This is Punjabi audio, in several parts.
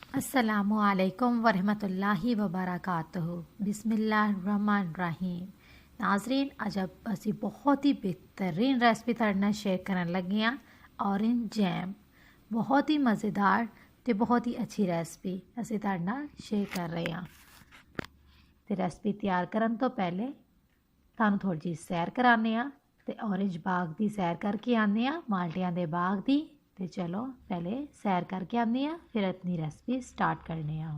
अस्सलामुअलैकुम वरहमतुल्लाहि वबरकातुहू। बिस्मिल्लाहिर्रहमानिर्रहीम। नाजरीन, आज ਅਸੀਂ बहुत ही बेहतरीन रेसिपी ਤੁਹਾਡੇ ਨਾਲ शेयर ਕਰਨ ਲੱਗੇ ਹਾਂ। ऑरेंज जैम बहुत ही मज़ेदार ਤੇ बहुत ही अच्छी रेसिपी ਅਸੀਂ ਤੁਹਾਡੇ ਨਾਲ शेयर कर रहे ਹਾਂ। ਤੇ रेसिपी ਤਿਆਰ ਕਰਨ ਤੋਂ ਪਹਿਲੇ ਤੁਹਾਨੂੰ ਥੋੜੀ ਜਿਹੀ ਸੈਰ ਕਰਾਉਂਦੇ ਹਾਂ ਤੇ ऑरेंज बाग ਦੀ ਸੈਰ ਕਰਕੇ ਆਉਂਦੇ ਹਾਂ, ਮਾਲਟਿਆਂ ਦੇ ਬਾਗ ਦੀ। तो चलो पहले सैर करके आने हैं, फिर अपनी रेसिपी स्टार्ट करने हैं।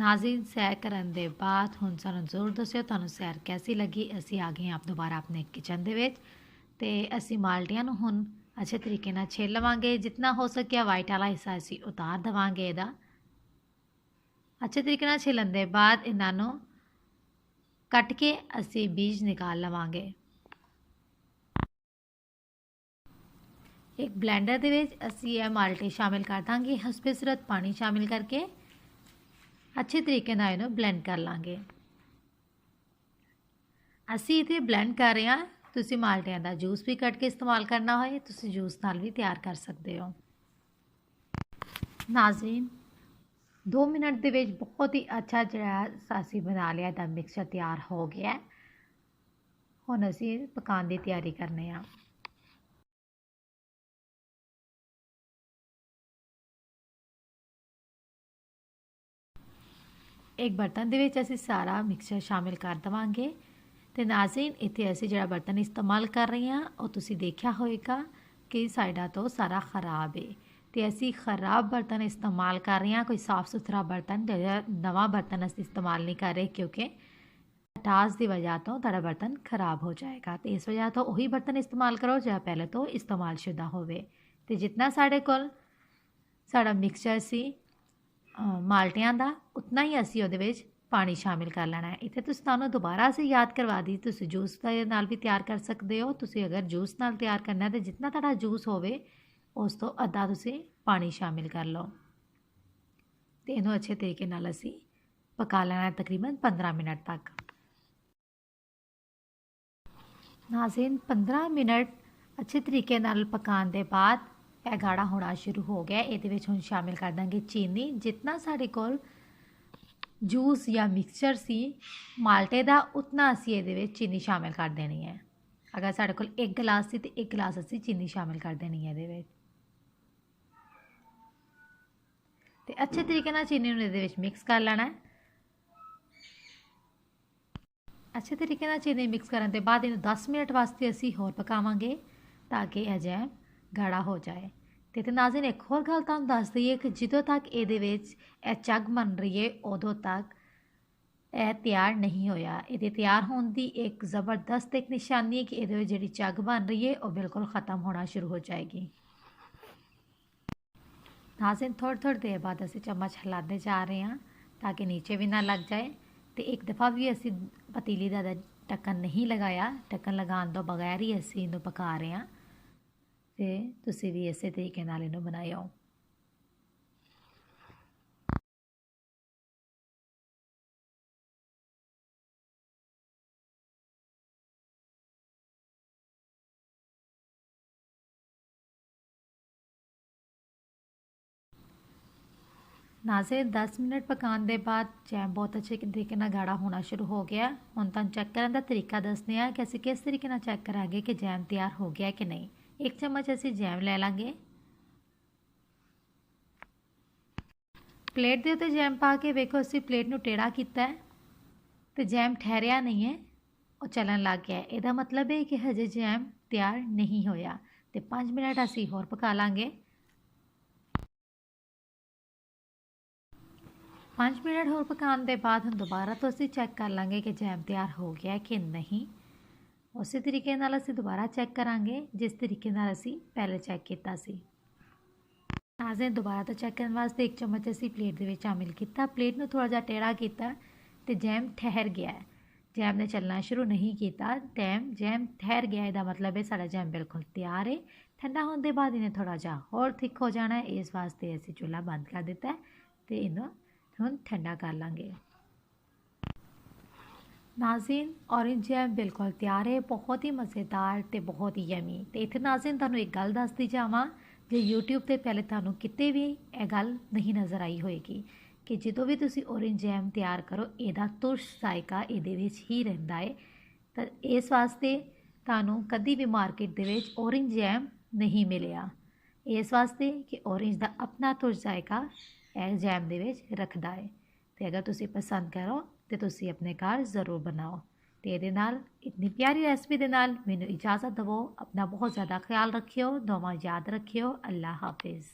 नाज़रीन सैर करन दे बाद हुण सानूं जरूर दस्सिओ तुहानूं सैर कैसी लगी। ਅਸੀਂ ਆ ਗਏ ਹਾਂ ਆਪ ਦੁਬਾਰਾ ਆਪਣੇ ਕਿਚਨ ਦੇ ਵਿੱਚ ਤੇ ਅਸੀਂ ਮਾਲਟੀਆਂ ਨੂੰ ਹੁਣ ਅੱਛੇ ਤਰੀਕੇ ਨਾਲ ਛਿੱਲ ਲਵਾਂਗੇ। ਜਿੰਨਾ ਹੋ ਸਕਿਆ ਵਾਈਟ ਵਾਲਾ ਹਿੱਸਾ ਅਸੀਂ ਉਤਾਰ ਦੇਵਾਂਗੇ ਇਹਦਾ। ਅੱਛੇ ਤਰੀਕੇ ਨਾਲ ਛਿੱਲਣ ਦੇ ਬਾਅਦ ਇਹਨਾਂ ਨੂੰ ਕੱਟ ਕੇ ਅਸੀਂ ਬੀਜ ਨਿਕਾਲ ਲਵਾਂਗੇ। ਇੱਕ ਬਲੈਂਡਰ ਦੇ ਵਿੱਚ ਅਸੀਂ ਇਹ ਮਾਲਟੇ ਸ਼ਾਮਿਲ ਕਰ ਦਾਂਗੇ। ਹਸਬੇ ਜ਼ਰੂਰਤ ਪਾਣੀ ਸ਼ਾਮਿਲ ਕਰਕੇ अच्छे तरीके ਨਾਲ ਇਹਨੂੰ ਬਲੈਂਡ ਕਰ ਲਾਂਗੇ। ਅਸੀਂ ਇਥੇ ਬਲੈਂਡ ਕਰ ਰਹੇ ਹਾਂ। ਤੁਸੀਂ ਮਾਲਟਿਆਂ ਦਾ ਜੂਸ ਵੀ ਕੱਢ ਕੇ ਇਸਤੇਮਾਲ ਕਰਨਾ ਹੋਏ ਤੁਸੀਂ ਜੂਸ ਨਾਲ ਵੀ ਤਿਆਰ ਕਰ ਸਕਦੇ ਹੋ। ਨਾਜ਼ਰੀਨ 2 ਮਿੰਟ ਦੇ ਵਿੱਚ ਬਹੁਤ ਹੀ ਅੱਛਾ ਜਿਹੜਾ ਅਸੀਂ ਬਣਾ ਲਿਆ ਦਾ ਮਿਕਸਚਰ ਤਿਆਰ ਹੋ ਗਿਆ। ਹੁਣ ਅਸੀਂ ਪਕਾਉਣ ਦੀ ਤਿਆਰੀ ਕਰਨੇ ਆ। एक बर्तन ਦੇ ਵਿੱਚ ਅਸੀਂ ਸਾਰਾ ਮਿਕਸਚਰ ਸ਼ਾਮਿਲ ਕਰ ਦਵਾਂਗੇ ਤੇ ਨਾਜ਼ਰੀਨ ਇੱਥੇ ਅਸੀਂ ਜਿਹੜਾ ਬਰਤਨ ਇਸਤੇਮਾਲ ਕਰ ਰਹੇ ਹਾਂ ਉਹ ਤੁਸੀਂ ਦੇਖਿਆ ਹੋਵੇਗਾ ਕਿ ਸਾਈਡਾਂ ਤੋਂ ਸਾਰਾ ਖਰਾਬ ਹੈ ਤੇ ਅਸੀਂ ਖਰਾਬ ਬਰਤਨ ਇਸਤੇਮਾਲ ਕਰ ਰਹੇ ਹਾਂ। ਕੋਈ ਸਾਫ਼ ਸੁਥਰਾ ਬਰਤਨ ਜਿਹੜਾ ਨਵਾਂ ਬਰਤਨ ਅਸੀਂ ਇਸਤੇਮਾਲ ਨਹੀਂ ਕਰ ਰਹੇ ਕਿਉਂਕਿ ਟਾਸ ਦੀ ਵਜ੍ਹਾ ਤੋਂ ਤੁਹਾਡਾ ਬਰਤਨ ਖਰਾਬ ਹੋ ਜਾਏਗਾ ਤੇ ਇਸ ਵਜ੍ਹਾ ਤੋਂ ਉਹੀ ਬਰਤਨ ਇਸਤੇਮਾਲ ਕਰੋ ਜਿਹੜਾ ਪਹਿਲੇ ਤੋਂ ਇਸਤੇਮਾਲ ਸ਼ੁਦਾ ਹੋਵੇ। ਤੇ ਜਿੰਨਾ ਸਾਡੇ ਕੋਲ ਸਾਡਾ ਮਿਕਸਚਰ ਸੀ ਮਾਲਟਿਆਂ ਦਾ ਉਤਨਾ ਹੀ ਅਸੀਂ ਉਹਦੇ ਵਿੱਚ ਪਾਣੀ ਸ਼ਾਮਿਲ ਕਰ ਲੈਣਾ ਹੈ। ਇੱਥੇ ਤੁਸੀਂ ਤੁਹਾਨੂੰ ਦੁਬਾਰਾ ਅਸੀਂ ਯਾਦ ਕਰਵਾ ਦੀ ਤੁਸੀਂ ਜੂਸ ਦੇ ਨਾਲ ਵੀ ਤਿਆਰ ਕਰ ਸਕਦੇ ਹੋ। ਤੁਸੀਂ ਅਗਰ ਜੂਸ ਨਾਲ ਤਿਆਰ ਕਰਨਾ ਤੇ ਜਿੰਨਾ ਤੁਹਾਡਾ ਜੂਸ ਹੋਵੇ ਉਸ ਤੋਂ ਅੱਧਾ ਤੁਸੀਂ ਪਾਣੀ ਸ਼ਾਮਿਲ ਕਰ ਲਓ ਤੇ ਇਹਨੂੰ ਅੱਛੇ ਤਰੀਕੇ ਨਾਲ ਅਸੀਂ ਪਕਾ ਲੈਣਾ ਤਕਰੀਬਨ 15 ਮਿੰਟ ਤੱਕ। ਨਾਜ਼ਰੀਨ 15 ਮਿੰਟ ਅੱਛੇ ਤਰੀਕੇ ਨਾਲ ਪਕਾਉਣ ਦੇ ਬਾਅਦ ਇਹ ਗਾੜਾ ਹੋਣਾ ਸ਼ੁਰੂ ਹੋ ਗਿਆ। ਇਹਦੇ ਵਿੱਚ ਹੁਣ ਸ਼ਾਮਿਲ ਕਰ ਦਾਂਗੇ ਚੀਨੀ। ਜਿੰਨਾ ਸਾਡੇ ਕੋਲ ਜੂਸ ਜਾਂ ਮਿਕਸਚਰ ਸੀ ਮਾਲਟੇ ਦਾ ਉਤਨਾ ਅਸੀਂ ਇਹਦੇ ਵਿੱਚ ਚੀਨੀ ਸ਼ਾਮਿਲ ਕਰ ਦੇਣੀ ਹੈ। ਅਗਰ ਸਾਡੇ ਕੋਲ 1 ਗਲਾਸ ਸੀ ਤੇ 1 ਗਲਾਸ ਅਸੀਂ ਚੀਨੀ ਸ਼ਾਮਿਲ ਕਰ ਦੇਣੀ ਹੈ ਇਹਦੇ ਵਿੱਚ ਤੇ ਅੱਛੇ ਤਰੀਕੇ ਨਾਲ ਚੀਨੀ ਨੂੰ ਇਹਦੇ ਵਿੱਚ ਮਿਕਸ ਕਰ ਲੈਣਾ ਹੈ। ਅੱਛੇ ਤਰੀਕੇ ਨਾਲ ਚੀਨੀ ਮਿਕਸ ਕਰਨ ਦੇ ਬਾਅਦ ਇਹਨੂੰ 10 ਮਿੰਟ ਵਾਸਤੇ ਅਸੀਂ ਹੋਰ ਪਕਾਵਾਂਗੇ ਤਾਂ ਕਿ ਇਹ ਜੈਮ ਗਾੜਾ ਹੋ ਜਾਏ। ਤੇ ਨਾਜ਼ਰੀਨ ਇੱਕ ਹੋਰ ਗੱਲ ਤੁਹਾਨੂੰ ਦੱਸ ਦਈਏ ਕਿ ਜਦੋਂ ਤੱਕ ਇਹਦੇ ਵਿੱਚ ਇਹ ਚੱਗ ਬਣ ਰਹੀ ਹੈ ਉਦੋਂ ਤੱਕ ਇਹ ਤਿਆਰ ਨਹੀਂ ਹੋਇਆ। ਇਹਦੇ ਤਿਆਰ ਹੋਣ ਦੀ ਇੱਕ ਜ਼ਬਰਦਸਤ ਇੱਕ ਨਿਸ਼ਾਨੀ ਹੈ ਕਿ ਇਹਦੇ ਵਿੱਚ ਜਿਹੜੀ ਚੱਗ ਬਣ ਰਹੀ ਹੈ ਉਹ ਬਿਲਕੁਲ ख़त्म ਹੋਣਾ ਸ਼ੁਰੂ ਹੋ ਜਾਏਗੀ। ਨਾਜ਼ਰੀਨ ਥੋੜ੍ਹੀ ਦੇਰ ਬਾਅਦ ਅਸੀਂ ਚਮਚ ਹਿਲਾਉਂਦੇ ਜਾ ਰਹੇ ਹਾਂ ਤਾਂ ਕਿ ਨੀਚੇ ਵੀ ਨਾ ਲੱਗ ਜਾਏ ਤੇ ਇੱਕ ਦਫਾ ਵੀ ਅਸੀਂ ਪਤੀਲੀ ਦਾ ਢੱਕਣ ਨਹੀਂ ਲਗਾਇਆ। ਢੱਕਣ ਲਗਾਉਣ ਤੋਂ ਬਗੈਰ ਹੀ ਅਸੀਂ ਇਹਨੂੰ ਪਕਾ ਰਹੇ ਹਾਂ ਤੇ ਤੁਸੀਂ ਵੀ ਇਸੇ ਤਰੀਕੇ ਨਾਲ ਇਹਨੂੰ ਬਣਾਇਓ। ਨਾਜ਼ਰੀਨ 10 ਮਿੰਟ ਪਕਾਉਣ ਦੇ ਬਾਅਦ ਜੈਮ ਬਹੁਤ ਅੱਛੇ ਤਰੀਕੇ ਨਾਲ ਗਾੜਾ ਹੋਣਾ ਸ਼ੁਰੂ ਹੋ ਗਿਆ। ਹੁਣ ਤੁਹਾਨੂੰ ਚੈੱਕ ਕਰਨ ਦਾ ਤਰੀਕਾ ਦੱਸਦੇ ਹਾਂ ਕਿ ਅਸੀਂ ਕਿਸ ਤਰੀਕੇ ਨਾਲ ਚੈੱਕ ਕਰਾਂਗੇ ਕਿ ਜੈਮ ਤਿਆਰ ਹੋ ਗਿਆ ਕਿ ਨਹੀਂ। एक चम्मच ਅਸੀਂ जैम ਲੈ ਲਾਂਗੇ। ਪਲੇਟ ਦੇ ਉੱਤੇ ਜੈਮ ਪਾ ਕੇ ਵੇਖੋ ਅਸੀਂ ਪਲੇਟ ਨੂੰ ਟੇੜਾ ਕੀਤਾ ਹੈ ਤੇ ਜੈਮ ਠਹਿਰਿਆ ਨਹੀਂ ਹੈ ਉਹ ਚੱਲਣ ਲੱਗ ਗਿਆ। ਇਹਦਾ ਮਤਲਬ ਹੈ ਕਿ ਹਜੇ ਜੈਮ ਤਿਆਰ ਨਹੀਂ ਹੋਇਆ ਤੇ 5 ਮਿੰਟ ਅਸੀਂ ਹੋਰ ਪਕਾ ਲਾਂਗੇ। 5 ਮਿੰਟ ਹੋਰ ਪਕਾਉਣ ਦੇ ਬਾਅਦ ਹੁਣ ਦੁਬਾਰਾ ਤੋਂ ਅਸੀਂ ਚੈੱਕ ਕਰ ਲਾਂਗੇ ਕਿ ਜੈਮ ਤਿਆਰ ਹੋ ਗਿਆ ਕਿ ਨਹੀਂ। ਉਸੇ ਤਰੀਕੇ ਨਾਲ ਅਸੀਂ ਦੁਬਾਰਾ ਚੈੱਕ ਕਰਾਂਗੇ ਜਿਸ ਤਰੀਕੇ ਨਾਲ ਅਸੀਂ ਪਹਿਲੇ ਚੈੱਕ ਕੀਤਾ ਸੀ। ਨਾਜ਼ਰੀਨ ਦੁਬਾਰਾ ਤੋਂ ਚੈੱਕ ਕਰਨ ਵਾਸਤੇ 1 ਚਮਚ ਅਸੀਂ ਪਲੇਟ ਦੇ ਵਿੱਚ ਸ਼ਾਮਿਲ ਕੀਤਾ। ਪਲੇਟ ਨੂੰ ਥੋੜਾ ਜਿਹਾ ਟੇੜਾ ਕੀਤਾ ਤੇ ਜੈਮ ਠਹਿਰ ਗਿਆ ਹੈ। ਜੈਮ ਨੇ ਚੱਲਣਾ ਸ਼ੁਰੂ ਨਹੀਂ ਕੀਤਾ। ਜੈਮ ਠਹਿਰ ਗਿਆ ਇਹਦਾ ਮਤਲਬ ਹੈ ਸਾਡਾ ਜੈਮ ਬਿਲਕੁਲ ਤਿਆਰ ਹੈ। ਠੰਡਾ ਹੋਣ ਦੇ ਬਾਅਦ ਇਹਨੇ ਥੋੜਾ ਜਿਹਾ ਹੋਰ ਥਿਕ ਹੋ ਜਾਣਾ ਹੈ। ਇਸ ਵਾਸਤੇ ਅਸੀਂ ਚੁੱਲ੍ਹਾ ਬੰਦ ਕਰ ਦਿੱਤਾ ਤੇ ਇਹਨੂੰ ਹੁਣ ਠੰਡਾ ਕਰ ਲਾਂਗੇ। नाज़रीन ऑरेंज जैम बिल्कुल तैयार है। बहुत ही मज़ेदार तो बहुत ही यमी। तो इतने नाज़रीन तुहानूं एक गल दसदी जावां जे यूट्यूब ते पहले तुहानूं किते भी यह गल नहीं नज़र आई होएगी कि जो भी तुसी ऑरेंज जैम तैयार करो इहदा तुरश जायका इहदे विच ही रहिंदा है। तो इस वास्ते तुहानूं कदी भी मार्केट दे विच ऑरेंज जैम नहीं मिलिया। इस वास्ते कि ऑरेंज दा अपना तुरश जायका यह जैम दे विच रखदा है। तो अगर तुसी पसंद करो तो तुसी अपने घर ज़रूर बनाओ। तो ये इतनी प्यारी रेसिपी के नाल मैनूं इजाज़त दवो। अपना बहुत ज़्यादा ख्याल रखियो। दुआ याद रखियो। अल्लाह हाफिज़।